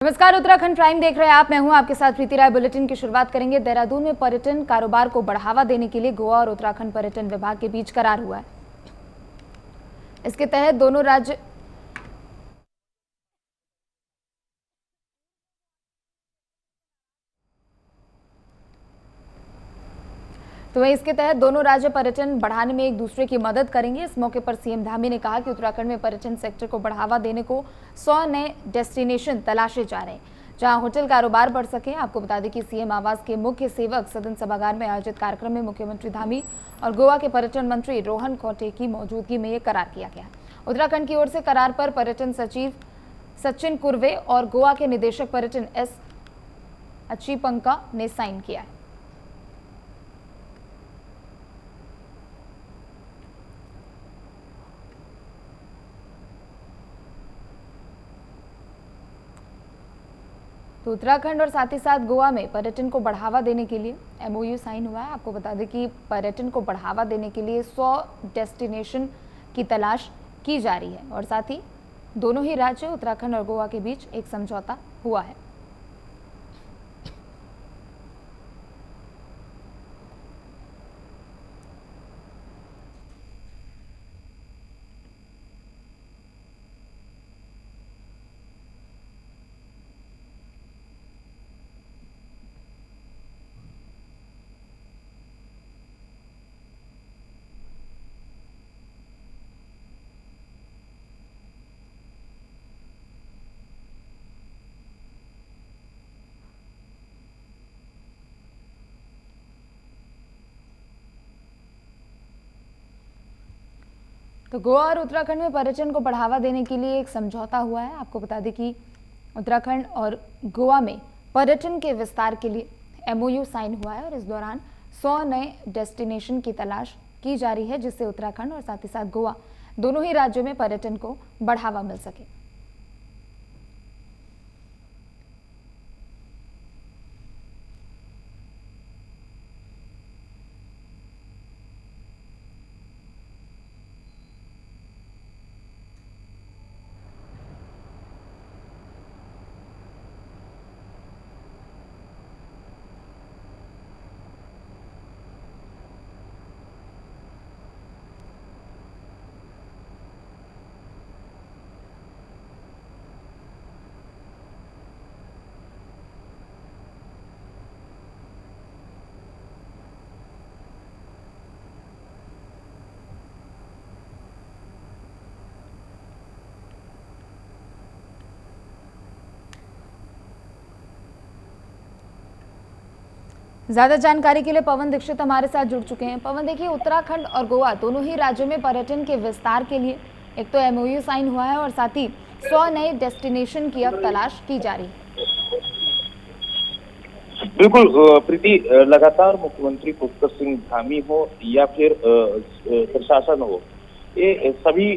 नमस्कार, उत्तराखंड प्राइम देख रहे हैं आप। मैं हूं आपके साथ प्रीति राय। बुलेटिन की शुरुआत करेंगे। देहरादून में पर्यटन कारोबार को बढ़ावा देने के लिए गोवा और उत्तराखंड पर्यटन विभाग के बीच करार हुआ है। इसके तहत दोनों राज्य पर्यटन बढ़ाने में एक दूसरे की मदद करेंगे। इस मौके पर सीएम धामी ने कहा कि उत्तराखंड में पर्यटन सेक्टर को बढ़ावा देने को 100 नए डेस्टिनेशन तलाशे जा रहे हैं, जहां होटल कारोबार बढ़ सके। आपको बता दें कि सीएम आवास के मुख्य सेवक सदन सभागार में आयोजित कार्यक्रम में मुख्यमंत्री धामी और गोवा के पर्यटन मंत्री रोहन खौटे की मौजूदगी में यह करार किया गया। उत्तराखंड की ओर से करार पर पर्यटन सचिव सचिन कुर्वे और गोवा के निदेशक पर्यटन एस अचीपंका ने साइन किया है। तो उत्तराखंड और साथ ही साथ गोवा में पर्यटन को बढ़ावा देने के लिए एमओयू साइन हुआ है। आपको बता दें कि पर्यटन को बढ़ावा देने के लिए 100 डेस्टिनेशन की तलाश की जा रही है और साथ ही दोनों ही राज्य उत्तराखंड और गोवा के बीच एक समझौता हुआ है। तो गोवा और उत्तराखंड में पर्यटन को बढ़ावा देने के लिए एक समझौता हुआ है। आपको बता दें कि उत्तराखंड और गोवा में पर्यटन के विस्तार के लिए एमओयू साइन हुआ है और इस दौरान 100 नए डेस्टिनेशन की तलाश की जा रही है, जिससे उत्तराखंड और साथ ही साथ गोवा दोनों ही राज्यों में पर्यटन को बढ़ावा मिल सके। ज्यादा जानकारी के लिए पवन दीक्षित हमारे साथ जुड़ चुके हैं। पवन, देखिए, उत्तराखंड और गोवा दोनों ही राज्यों में पर्यटन के विस्तार के लिए एक तो एमओयू साइन हुआ है और साथ ही 100 नए डेस्टिनेशन की अब तलाश की जा रही है। बिल्कुल प्रीति, लगातार मुख्यमंत्री पुष्कर सिंह धामी हो या फिर प्रशासन हो, ये सभी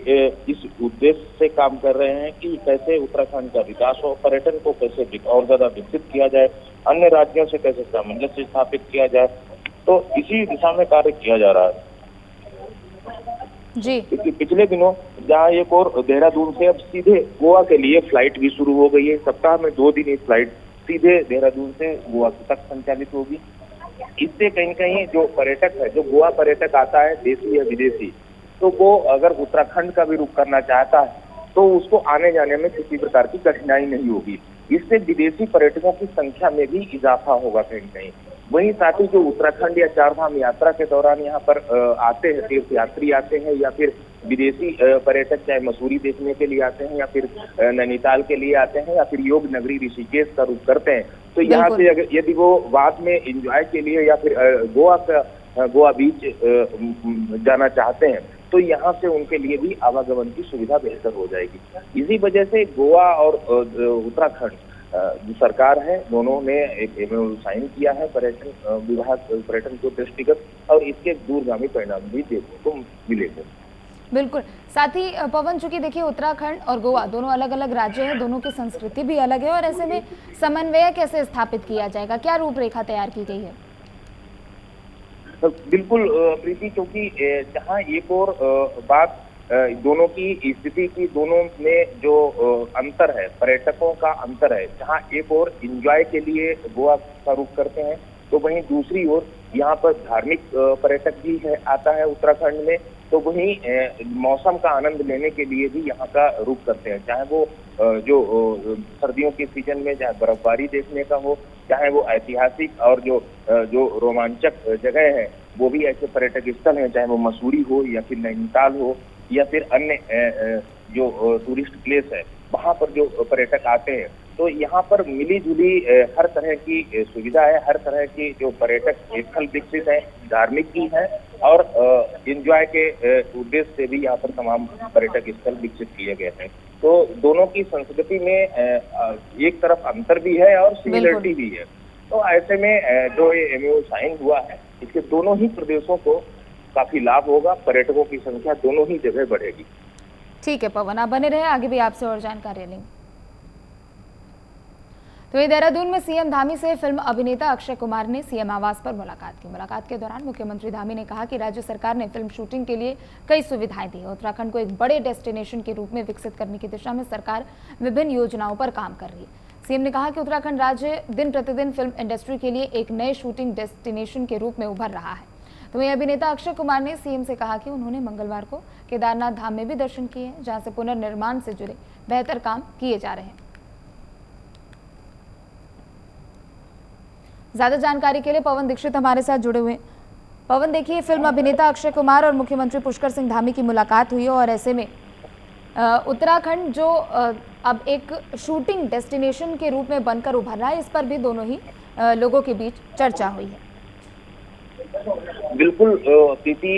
इस उद्देश्य से काम कर रहे हैं कि कैसे उत्तराखंड का विकास हो, पर्यटन को कैसे और ज्यादा विकसित किया जाए, अन्य राज्यों से कैसे सामंजस्य स्थापित किया जाए। तो इसी दिशा में कार्य किया जा रहा है जी। पिछले दिनों जहाँ एक और देहरादून से अब सीधे गोवा के लिए फ्लाइट भी शुरू हो गई है। सप्ताह में 2 दिन ये फ्लाइट सीधे देहरादून से गोवा तक संचालित होगी। इससे कहीं न कहीं जो पर्यटक है, जो गोवा पर्यटक आता है, देशी या विदेशी, तो वो अगर उत्तराखंड का भी रुख करना चाहता है तो उसको आने जाने में किसी प्रकार की कठिनाई नहीं होगी। इससे विदेशी पर्यटकों की संख्या में भी इजाफा होगा कहीं कहीं। वहीं साथ ही जो उत्तराखंड या चारधाम यात्रा के दौरान यहाँ पर आते हैं, तीर्थ यात्री आते हैं या फिर विदेशी पर्यटक, चाहे मसूरी देखने के लिए आते हैं या फिर नैनीताल के लिए आते हैं या फिर योग नगरी ऋषिकेश का रुख करते हैं, तो यहाँ से अगर यदि वो बाद में एंजॉय के लिए या फिर गोवा बीच जाना चाहते हैं तो यहाँ से उनके लिए भी आवागमन की सुविधा बेहतर हो जाएगी। इसी वजह से गोवा और उत्तराखंड जो सरकार है, दोनों ने एक एमओयू साइन किया है पर्यटन विभाग, पर्यटन के दृष्टिगत, और इसके दूरगामी परिणाम भी देखने को मिलेंगे। बिल्कुल। साथ ही पवन, चूंकि देखिए उत्तराखंड और गोवा दोनों अलग अलग राज्य हैं, दोनों की संस्कृति भी अलग है और ऐसे में समन्वय कैसे स्थापित किया जाएगा, क्या रूपरेखा तैयार की गई है? बिल्कुल प्रीति, क्योंकि जहाँ एक और बात दोनों की स्थिति की, दोनों में जो अंतर है, पर्यटकों का अंतर है, जहां एक और एंजॉय के लिए गोवा का रुख करते हैं, तो वहीं दूसरी ओर यहाँ पर धार्मिक पर्यटक भी है आता है उत्तराखंड में, तो वहीं मौसम का आनंद लेने के लिए भी यहाँ का रुख करते हैं, चाहे वो जो सर्दियों के सीजन में चाहे बर्फबारी देखने का हो, चाहे वो ऐतिहासिक और जो रोमांचक जगह है वो भी ऐसे पर्यटक स्थल हैं, चाहे वो मसूरी हो या फिर नैनीताल हो या फिर अन्य जो टूरिस्ट प्लेस है, वहां पर जो पर्यटक आते हैं, तो यहाँ पर मिली जुली हर तरह की सुविधा है, हर तरह की जो पर्यटक स्थल विकसित है, धार्मिक भी है और एंजॉय के उद्देश्य से भी यहाँ पर तमाम पर्यटक स्थल विकसित किए गए हैं। तो दोनों की संस्कृति में एक तरफ अंतर भी है और सिमिलरिटी भी है। तो ऐसे में जो ये MOU साइन हुआ है, इसके दोनों ही प्रदेशों को काफी लाभ होगा, पर्यटकों की संख्या दोनों ही जगह बढ़ेगी। ठीक है पवन, आप बने रहे, आगे भी आपसे और जानकारी लेंगे। तो ये देहरादून में सीएम धामी से फिल्म अभिनेता अक्षय कुमार ने सीएम आवास पर मुलाकात की। मुलाकात के दौरान मुख्यमंत्री धामी ने कहा कि राज्य सरकार ने फिल्म शूटिंग के लिए कई सुविधाएं दी है। उत्तराखंड को एक बड़े डेस्टिनेशन के रूप में विकसित करने की दिशा में सरकार विभिन्न योजनाओं पर काम कर रही है। सीएम ने कहा कि उत्तराखंड राज्य दिन प्रतिदिन फिल्म इंडस्ट्री के लिए एक नए शूटिंग डेस्टिनेशन के रूप में उभर रहा है। तो वहीं अभिनेता अक्षय कुमार ने सीएम से कहा कि उन्होंने मंगलवार को केदारनाथ धाम में भी दर्शन किए हैं, जहां से पुनर्निर्माण से जुड़े बेहतर काम किए जा रहे हैं। ज्यादा जानकारी के लिए पवन दीक्षित हमारे साथ जुड़े हुए हैं। पवन, देखिए फिल्म अभिनेता अक्षय कुमार और मुख्यमंत्री पुष्कर सिंह धामी की मुलाकात हुई है और ऐसे में उत्तराखंड जो अब एक शूटिंग डेस्टिनेशन के रूप में बनकर उभर रहा है, इस पर भी दोनों ही लोगों के बीच चर्चा हुई है। बिल्कुल प्रीति,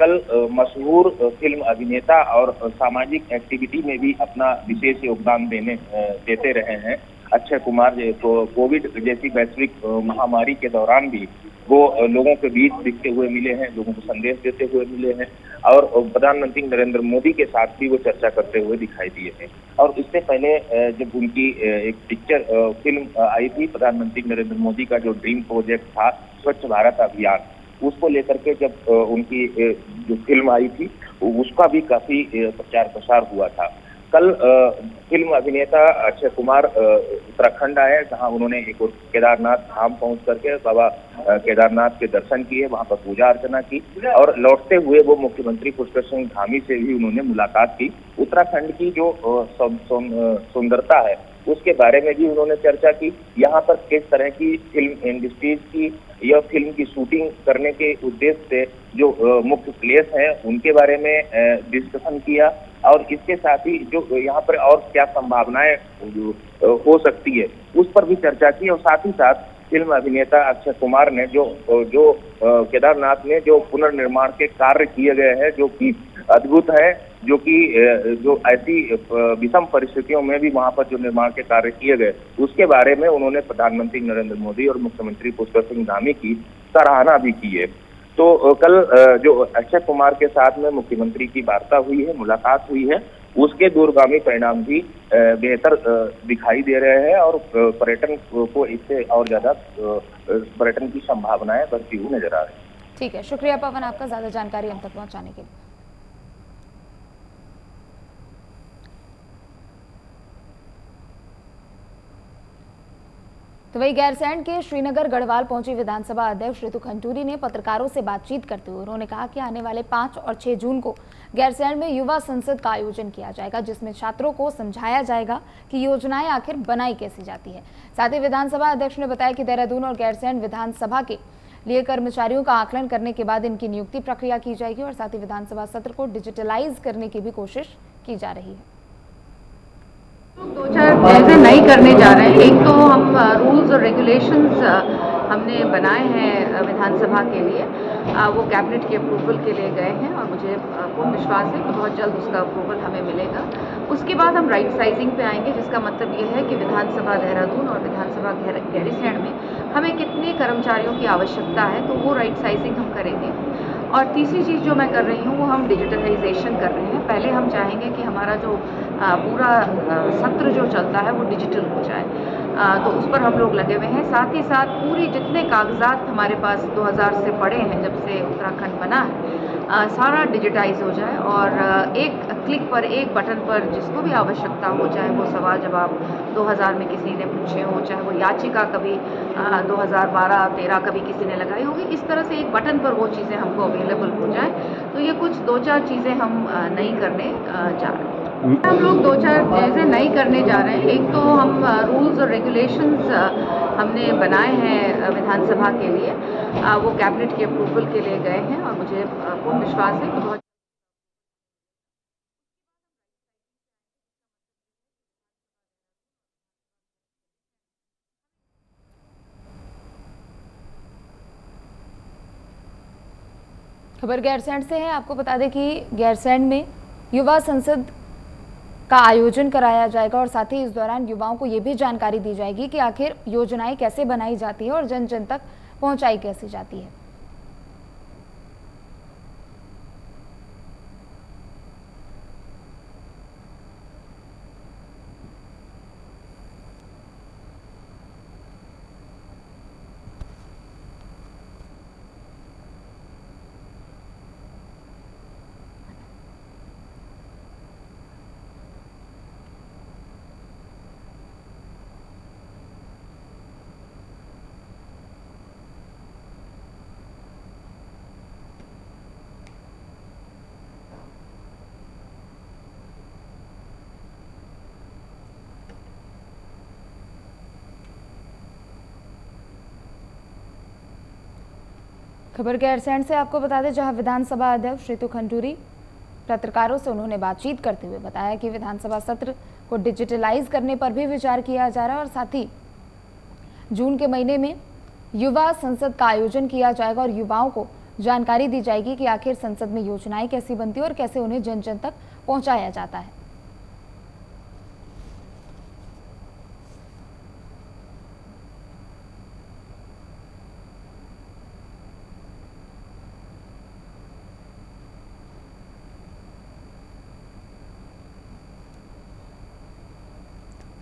कल मशहूर फिल्म अभिनेता और सामाजिक एक्टिविटी में भी अपना विशेष योगदान देते रहे हैं अक्षय कुमार। कोविड जैसी वैश्विक महामारी के दौरान भी वो लोगों के बीच दिखते हुए मिले हैं, लोगों को संदेश देते हुए मिले हैं और प्रधानमंत्री नरेंद्र मोदी के साथ भी वो चर्चा करते हुए दिखाई दिए हैं। और इससे पहले जब उनकी एक पिक्चर फिल्म आई थी, प्रधानमंत्री नरेंद्र मोदी का जो ड्रीम प्रोजेक्ट था स्वच्छ भारत अभियान, उसको लेकर के जब उनकी जो फिल्म आई थी उसका भी काफी प्रचार प्रसार हुआ था। कल फिल्म अभिनेता अक्षय कुमार उत्तराखंड आए, जहां उन्होंने एक और केदारनाथ धाम पहुंच करके बाबा केदारनाथ के दर्शन किए, वहां पर पूजा अर्चना की और लौटते हुए वो मुख्यमंत्री पुष्कर सिंह धामी से भी उन्होंने मुलाकात की। उत्तराखंड की जो सुंदरता है उसके बारे में भी उन्होंने चर्चा की। यहाँ पर किस तरह की फिल्म इंडस्ट्रीज की या फिल्म की शूटिंग करने के उद्देश्य से जो मुख्य प्लेस हैं उनके बारे में डिस्कशन किया और इसके साथ ही जो यहाँ पर और क्या संभावनाएं हो सकती है उस पर भी चर्चा की। और साथ ही साथ फिल्म अभिनेता अक्षय कुमार ने जो केदारनाथ में जो पुनर्निर्माण के कार्य किए गए हैं जो कि अद्भुत है, जो ऐसी विषम परिस्थितियों में भी वहां पर जो निर्माण के कार्य किए गए उसके बारे में उन्होंने प्रधानमंत्री नरेंद्र मोदी और मुख्यमंत्री पुष्कर सिंह धामी की सराहना भी की है। तो कल जो अक्षय कुमार के साथ में मुख्यमंत्री की वार्ता हुई है, मुलाकात हुई है, उसके दूरगामी परिणाम भी बेहतर दिखाई दे रहे हैं और पर्यटन को इससे और ज्यादा पर्यटन की संभावनाएं बढ़ती हुई नजर आ रही है। ठीक है, शुक्रिया पवन आपका ज्यादा जानकारी हम तक पहुंचाने के लिए। तो वही गैरसैंण के श्रीनगर गढ़वाल पहुंची विधानसभा अध्यक्ष ऋतु खंडूरी ने पत्रकारों से बातचीत करते हुए उन्होंने कहा कि आने वाले 5 और 6 जून को गैरसैंण में युवा संसद का आयोजन किया जाएगा, जिसमें छात्रों को समझाया जाएगा कि योजनाएं आखिर बनाई कैसी जाती है। साथ ही विधानसभा अध्यक्ष ने बताया कि देहरादून और गैरसैंण विधानसभा के लिए कर्मचारियों का आकलन करने के बाद इनकी नियुक्ति प्रक्रिया की जाएगी और साथ ही विधानसभा सत्र को डिजिटलाइज करने की भी कोशिश की जा रही है। 2-4 चीजें नई करने जा रहे हैं। एक तो हम रूल्स और रेगुलेशंस हमने बनाए हैं विधानसभा के लिए, वो कैबिनेट के अप्रूवल के लिए गए हैं और मुझे पूर्ण विश्वास है कि बहुत जल्द उसका अप्रूवल हमें मिलेगा। उसके बाद हम राइट साइजिंग पे आएंगे, जिसका मतलब ये है कि विधानसभा देहरादून और विधानसभा गैरीसैंण में हमें कितने कर्मचारियों की आवश्यकता है, तो वो राइट साइजिंग हम करेंगे। और तीसरी चीज़ जो मैं कर रही हूँ वो हम डिजिटलाइजेशन कर रहे हैं। पहले हम चाहेंगे कि हमारा जो पूरा सत्र जो चलता है वो डिजिटल हो जाए, तो उस पर हम लोग लगे हुए हैं। साथ ही साथ पूरी जितने कागजात हमारे पास 2000 से पड़े हैं जब से उत्तराखंड बना है, सारा डिजिटाइज हो जाए और एक क्लिक पर, एक बटन पर जिसको भी आवश्यकता हो, चाहे वो सवाल जवाब 2000 में किसी ने पूछे हो, चाहे वो याचिका कभी 2012-13 कभी किसी ने लगाई होगी, इस तरह से एक बटन पर वो चीज़ें हमको अवेलेबल हो जाएं। तो ये कुछ 2-4 चीज़ें हम नई करने जा रहे हैं। हम लोग 2-4 चीज़ें नई करने जा रहे हैं। एक तो हम रूल्स और रेगुलेशंस हमने बनाए हैं विधानसभा के लिए, वो कैबिनेट के अप्रूवल के लिए गए हैं और मुझे पूर्ण विश्वास है कि बहुत खबर गैरसैंण से है। आपको बता दें कि गैरसैंण में युवा संसद का आयोजन कराया जाएगा और साथ ही इस दौरान युवाओं को ये भी जानकारी दी जाएगी कि आखिर योजनाएं कैसे बनाई जाती है और जन जन तक पहुंचाई कैसे जाती है। खबर गैरसैंण से आपको बता दें, जहां विधानसभा अध्यक्ष रितु खंडूरी पत्रकारों से उन्होंने बातचीत करते हुए बताया कि विधानसभा सत्र को डिजिटलाइज करने पर भी विचार किया जा रहा है और साथ ही जून के महीने में युवा संसद का आयोजन किया जाएगा और युवाओं को जानकारी दी जाएगी कि आखिर संसद में योजनाएं कैसी बनती है और कैसे उन्हें जन जन तक पहुंचाया जाता है।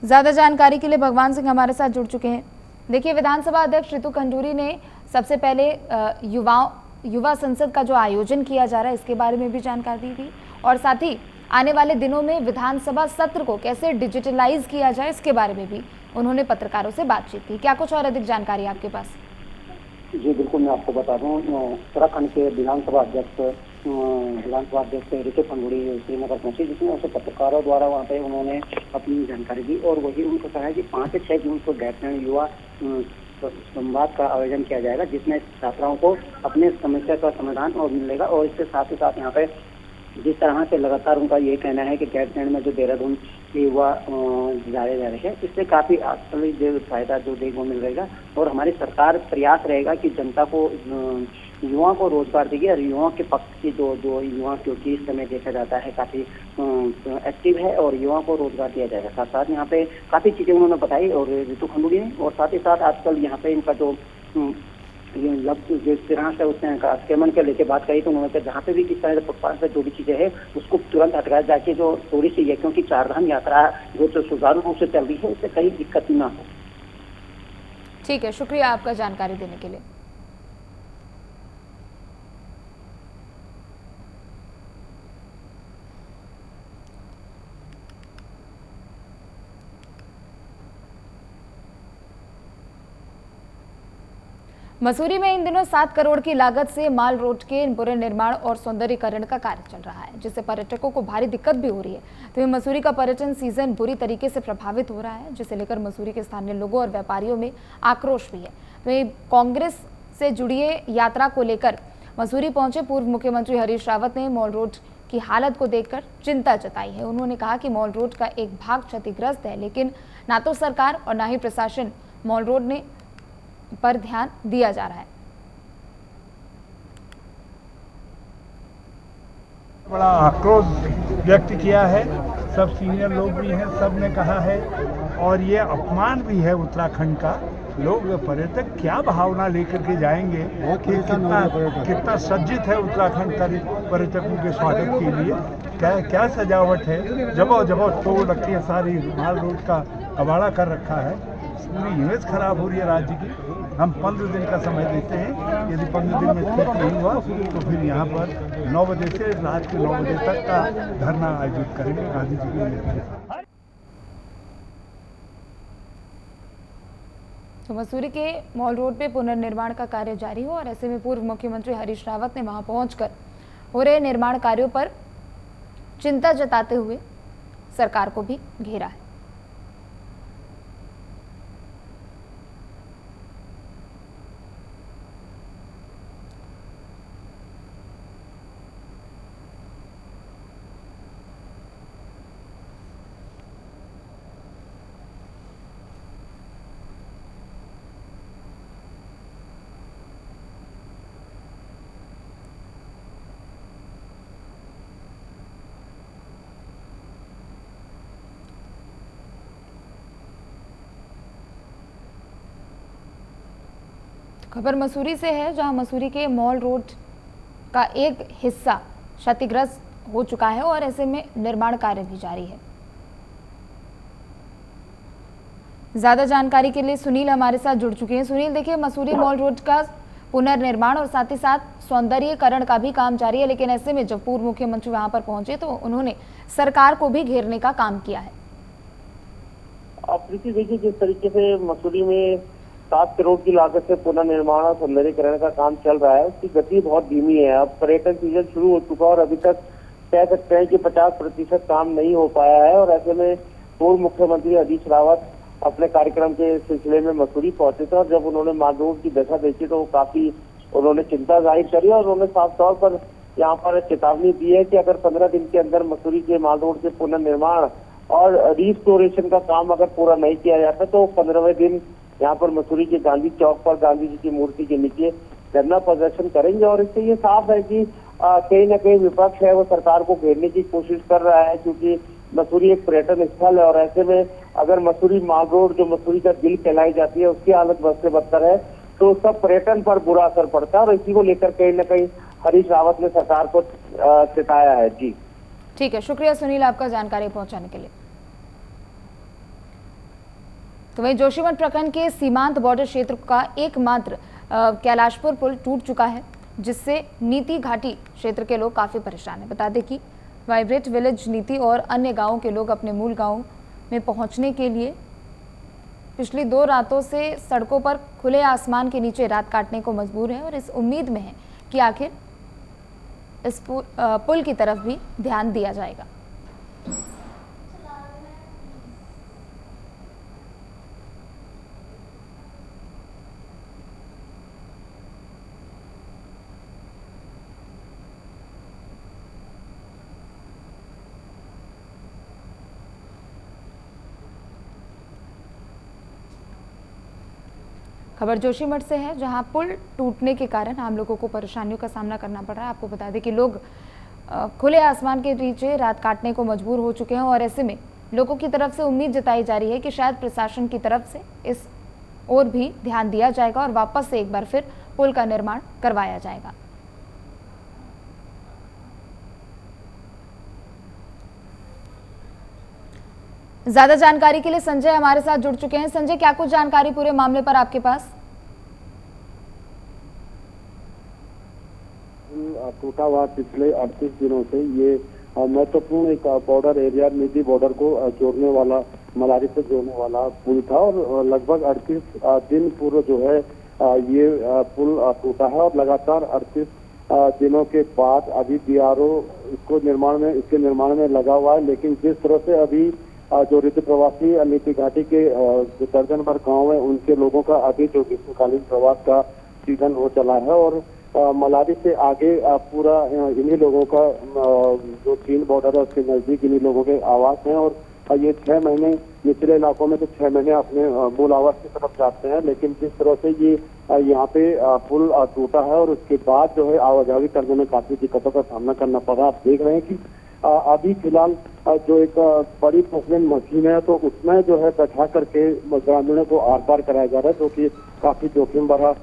ज्यादा जानकारी के लिए भगवान सिंह हमारे साथ जुड़ चुके हैं। देखिए, विधानसभा अध्यक्ष रितु खंडूरी ने सबसे पहले युवा संसद का जो आयोजन किया जा रहा है इसके बारे में भी जानकारी दी और साथ ही आने वाले दिनों में विधानसभा सत्र को कैसे डिजिटलाइज किया जाए इसके बारे में भी उन्होंने पत्रकारों से बातचीत की। क्या कुछ और अधिक जानकारी आपके पास? जी बिल्कुल, मैं आपको बता दूं, उत्तराखंड के विधानसभा अध्यक्ष रितु खंडूरी श्रीनगर पहुंचे, जिसमें उसे पत्रकारों द्वारा वहां पे उन्होंने अपनी जानकारी दी और वही उनको कहा कि 5 से 6 जून को गैरसैंण युवा संवाद का आयोजन किया जाएगा, जिसमें छात्राओं को अपने समस्या का समाधान और मिलेगा। और इसके साथ ही साथ यहाँ पे जिस तरह से लगातार उनका ये कहना है कि गैरसैंण में जो देहरादून के युवा जा रहे हैं, इससे काफी असली जो फायदा जो देखने को मिल रहेगा और हमारी सरकार प्रयास रहेगा कि जनता को युवाओं को रोजगार देगी और युवाओं के पक्ष की जो युवा, क्योंकि इस समय देखा जाता है काफी एक्टिव है और युवाओं को रोजगार दिया जाएगा। साथ साथ यहाँ पे काफी चीजें उन्होंने बताई और रितु खंडूरी ने, और साथ ही साथ आजकल यहाँ पे इनका जो जिस तरह से उसने आक्रमण के लेके बात कही, तो उन्होंने कहा जहाँ पे भी किस तरह से फुटपाथ से जो भी चीजें हैं उसको तुरंत हटाया जाके जो थोड़ी सी है, क्योंकि चारधाम यात्रा जो सुचारू रूप से चल रही है उससे कहीं दिक्कत ना हो। ठीक है, शुक्रिया आपका जानकारी देने के लिए। मसूरी में इन दिनों 7 करोड़ की लागत से माल रोड के पुनर्निर्माण और सौंदर्यीकरण का कार्य चल रहा है, जिससे पर्यटकों को भारी दिक्कत भी हो रही है। तो ये मसूरी का पर्यटन सीजन बुरी तरीके से प्रभावित हो रहा है, जिसे लेकर मसूरी के स्थानीय लोगों और व्यापारियों में आक्रोश भी है। तो ये कांग्रेस से जुड़ी यात्रा को लेकर मसूरी पहुंचे पूर्व मुख्यमंत्री हरीश रावत ने मॉल रोड की हालत को देखकर चिंता जताई है। उन्होंने कहा कि मॉल रोड का एक भाग क्षतिग्रस्त है, लेकिन ना तो सरकार और ना ही प्रशासन मॉल रोड ने पर ध्यान दिया जा रहा है। बड़ा आक्रोश व्यक्त किया है, सब सीनियर लोग भी हैं, सब ने कहा है और ये अपमान भी है उत्तराखंड का। लोग पर्यटक क्या भावना लेकर के जाएंगे कि कितना सज्जित है उत्तराखंड का पर्यटकों के स्वागत के लिए, क्या सजावट है, जबो तोड़ रखी है, सारी माल रोड का कबाड़ा कर रखा है। पूरी इमेज खराब हो रही है राज्य की। हम 15 दिन का समय देते हैं, यदि 15 दिन में ठीक नहीं हुआ तो फिर यहाँ पर 9 बजे से रात के 9 बजे तक का धरना आयोजित करेंगे गांधी जी के लिए। तो मसूरी के मॉल रोड पे पुनर्निर्माण का कार्य जारी हो और ऐसे में पूर्व मुख्यमंत्री हरीश रावत ने वहां पहुंचकर हो रहे निर्माण कार्यों पर चिंता जताते हुए सरकार को भी घेरा है। खबर मसूरी से है, जहां मसूरी के मॉल रोड का एक हिस्सा क्षतिग्रस्त हो चुका है और ऐसे में निर्माण कार्य भी जारी है। ज्यादा जानकारी के लिए सुनील हमारे साथ जुड़ चुके हैं। सुनील, देखिए मसूरी मॉल रोड का पुनर्निर्माण और साथ ही साथ सौंदर्यीकरण का भी काम जारी है, लेकिन ऐसे में जब पूर्व मुख्यमंत्री वहां पर पहुंचे तो उन्होंने सरकार को भी घेरने का काम किया है। आप देखिए जिस तरीके से मसूरी में 7 करोड़ की लागत से पुनर्निर्माण और सौंदर्यीकरण का काम चल रहा है, उसकी गति बहुत धीमी है। अब पर्यटन सीजन शुरू हो चुका और अभी तक कह सकते हैं कि 50% काम नहीं हो पाया है और ऐसे में पूर्व मुख्यमंत्री हरीश रावत अपने कार्यक्रम के सिलसिले में मसूरी पहुंचे थे और जब उन्होंने मॉल रोड की दशा देखी तो काफी उन्होंने चिंता जाहिर करी और उन्होंने साफ तौर पर यहाँ पर चेतावनी दी है कि अगर 15 दिन के अंदर मसूरी के मॉल रोड के पुनर्निर्माण और रिस्टोरेशन का काम अगर पूरा नहीं किया जाता तो 15वें दिन यहाँ पर मसूरी के गांधी चौक पर गांधी जी की मूर्ति के नीचे धरना प्रदर्शन करेंगे। और इससे ये साफ है कि कहीं ना कहीं विपक्ष है वो सरकार को घेरने की कोशिश कर रहा है, क्योंकि मसूरी एक पर्यटन स्थल है और ऐसे में अगर मसूरी मॉल रोड जो मसूरी का दिल कहलाई जाती है उसकी हालत बद से बदतर है तो उसका पर्यटन पर बुरा असर पड़ता है और इसी को लेकर कहीं ना कहीं हरीश रावत ने सरकार को चेताया है। जी ठीक है, शुक्रिया सुनील आपका जानकारी पहुंचाने के लिए। तो वहीं जोशीमठ प्रखंड के सीमांत बॉर्डर क्षेत्र का एकमात्र कैलाशपुर पुल टूट चुका है, जिससे नीति घाटी क्षेत्र के लोग काफी परेशान हैं। बता दें कि वाइब्रेट विलेज नीति और अन्य गांवों के लोग अपने मूल गांवों में पहुंचने के लिए पिछली 2 रातों से सड़कों पर खुले आसमान के नीचे रात काटने को मजबूर हैं और इस उम्मीद में है कि आखिर इस पुल की तरफ भी ध्यान दिया जाएगा। खबर जोशीमठ से है, जहां पुल टूटने के कारण आम लोगों को परेशानियों का सामना करना पड़ रहा है। आपको बता दें कि लोग खुले आसमान के नीचे रात काटने को मजबूर हो चुके हैं और ऐसे में लोगों की तरफ से उम्मीद जताई जा रही है कि शायद प्रशासन की तरफ से इस ओर भी ध्यान दिया जाएगा और वापस से एक बार फिर पुल का निर्माण करवाया जाएगा। ज्यादा जानकारी के लिए संजय हमारे साथ जुड़ चुके हैं। संजय, क्या कुछ जानकारी पूरे मामले पर आपके पास? टूटा हुआ पिछले 38 दिनों से ये महत्वपूर्ण एक बॉर्डर एरिया नीति बॉर्डर को जोड़ने वाला, मलारी से जोड़ने वाला पुल था और लगभग 38 दिन पूर्व जो है ये पुल टूटा है और लगातार 38 दिनों के बाद अभी BRO इसके निर्माण में लगा हुआ है। लेकिन जिस तरह से अभी जो ऋतु प्रवासी नीति घाटी के जो दर्जन भर गाँव है उनके लोगों का अभी जो ग्रीष्मकालीन प्रवास का सीजन हो चला है और मलारी से आगे पूरा इन्हीं लोगों का जो चीन बॉर्डर है उसके नजदीक इन्हीं लोगों के आवास हैं और ये 6 महीने निचले इलाकों में तो 6 महीने अपने मूल आवास की तरफ जाते हैं। लेकिन जिस तरह से ये यहाँ पे पुल टूटा है और उसके बाद जो है आवाजाही करने में काफी दिक्कतों का सामना करना पड़ा। आप देख रहे हैं कि अभी फिलहाल जो एक बड़ी पोकलेन मशीन है तो उसमें जो है बैठा करके ग्रामीणों को आर पार कराया जा रहा है, जो कि काफी जोखिम भरा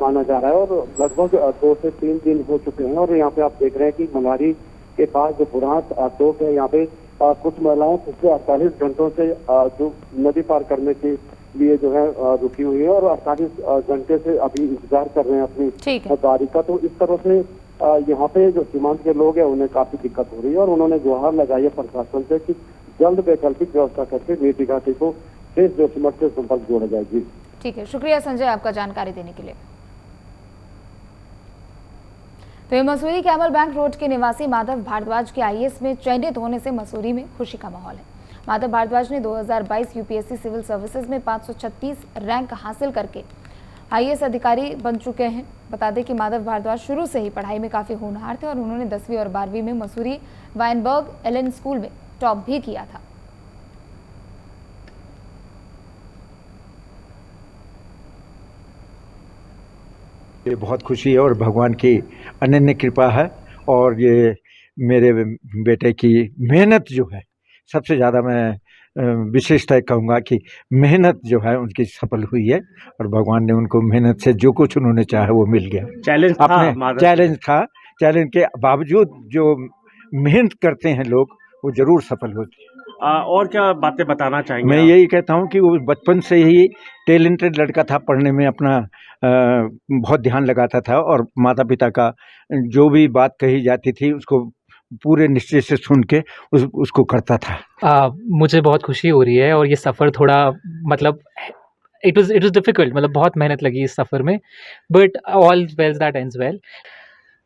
माना जा रहा है और लगभग 2 से 3 दिन हो चुके हैं। और यहाँ पे आप देख रहे हैं कि मलारी के पास जो बुरात टोक है यहाँ पे कुछ महिलाएं पिछले 48 घंटों से जो नदी पार करने की लिए जो है रुकी हुई है और 48 घंटे से अभी इंतजार कर रहे हैं ठीक अपनी है। बारी का। तो इस तरह से यहाँ पे जो सीमांत के लोग हैं उन्हें काफी दिक्कत हो रही है और उन्होंने गुहार लगाई है प्रशासन से कि जल्द वैकल्पिक व्यवस्था करके नीति घाटी को शेष जोशीमठ से संपर्क जोड़ा जाए। जी ठीक है, शुक्रिया संजय आपका जानकारी देने के लिए। तो मसूरी कैमल बैंक रोड के निवासी माधव भारद्वाज के आईएएस में चयनित होने से मसूरी में खुशी का माहौल है। माधव भारद्वाज ने 2022 यूपीएससी सिविल सर्विसेज में 536 रैंक हासिल करके आईएएस अधिकारी बन चुके हैं। बता दें कि माधव भारद्वाज शुरू से ही पढ़ाई में काफी होनहार थे और उन्होंने 10वीं और 12वीं में मसूरी वाइनबर्ग एलन स्कूल में टॉप भी किया था। ये बहुत खुशी है और भगवान की अनन्य कृपा है और ये मेरे बेटे की मेहनत जो है सबसे ज़्यादा मैं विशेषता कहूँगा कि मेहनत जो है उनकी सफल हुई है और भगवान ने उनको मेहनत से जो कुछ उन्होंने चाहा वो मिल गया। चैलेंज के बावजूद जो मेहनत करते हैं लोग वो जरूर सफल होते हैं। और क्या बातें बताना चाहेंगे? मैं यही कहता हूँ कि वो बचपन से ही टैलेंटेड लड़का था, पढ़ने में अपना बहुत ध्यान लगाता था और माता पिता का जो भी बात कही जाती थी उसको पूरे निश्चय से सुन के उसको करता था। मुझे बहुत खुशी हो रही है और ये सफ़र थोड़ा मतलब इट वाज डिफ़िकल्ट, मतलब बहुत मेहनत लगी इस सफ़र में, but all wells that ends well.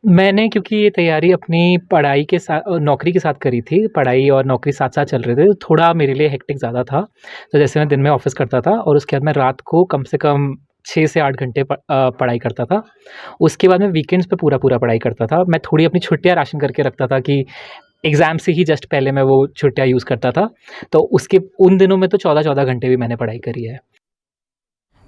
मैंने क्योंकि ये तैयारी अपनी पढ़ाई के साथ और नौकरी के साथ करी थी, पढ़ाई और नौकरी साथ साथ चल रहे थे, तो थोड़ा मेरे लिए हेक्टिक ज़्यादा था। तो जैसे मैं दिन में ऑफिस करता था और उसके बाद मैं रात को कम से कम 6 से 8 घंटे पढ़ाई करता था। उसके बाद मैं वीकेंड्स पे पूरा पढ़ाई करता था। मैं थोड़ी अपनी छुट्टियाँ राशन करके रखता था कि एग्ज़ाम से ही जस्ट पहले मैं वो छुट्टियाँ यूज़ करता था। तो उसके उन दिनों में तो 14-14 घंटे भी मैंने पढ़ाई करी है।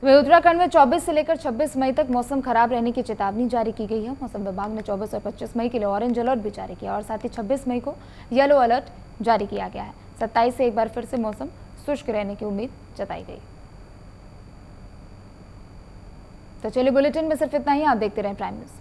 वहीं उत्तराखंड में 24 से लेकर 26 मई तक मौसम खराब रहने की चेतावनी जारी की गई है। मौसम विभाग ने 24 और 25 मई के लिए ऑरेंज अलर्ट भी जारी किया और साथ ही 26 मई को येलो अलर्ट जारी किया गया है। 27 से एक बार फिर से मौसम शुष्क रहने की उम्मीद जताई गई। तो चलिए बुलेटिन में सिर्फ इतना ही। आप देखते रहें प्राइम न्यूज़।